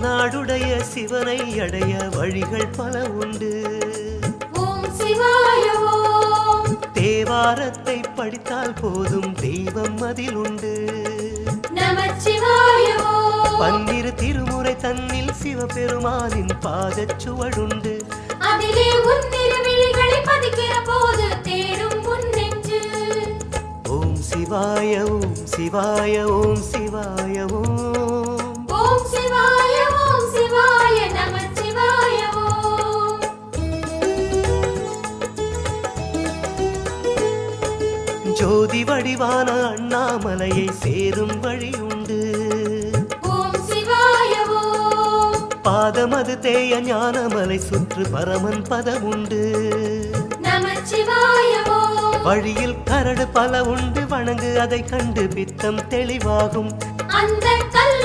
தென்னாடுடைய சிவனை அடைய வழிகள் பல உண்டு. ஓம் சிவாய ஓம். தேவாரத்தை படித்தால் போதும் தெய்வம் அதில் உண்டு. நமச்சிவாய ஓம். பன்னிரு திருமுறை தன்னில் சிவபெருமானின் பாதச்சுவடுண்டு. அதிலே உன்னிரு விழிகளை பதிக்கிற போது தேடும் உன் நெஞ்சு. ஓம் சிவாய ஓம் சிவாய ஓம் சிவாய ஓம். ஓம் சிவாய ஓம் சிவாய நமச்சிவாய ஓம். ஜோதி வடிவான அண்ணாமலையை சேரும் வழியுண்டு. ஓம் சிவாய ஓம். பாதமது தேய ஞானமலை சுற்று பரமன் பதமுண்டு. நமச்சிவாய ஓம். வழியில் கரடு பல உண்டு, வணங்கு அதை கண்டு பித்தம் தெளிவாகும். அந்த கல்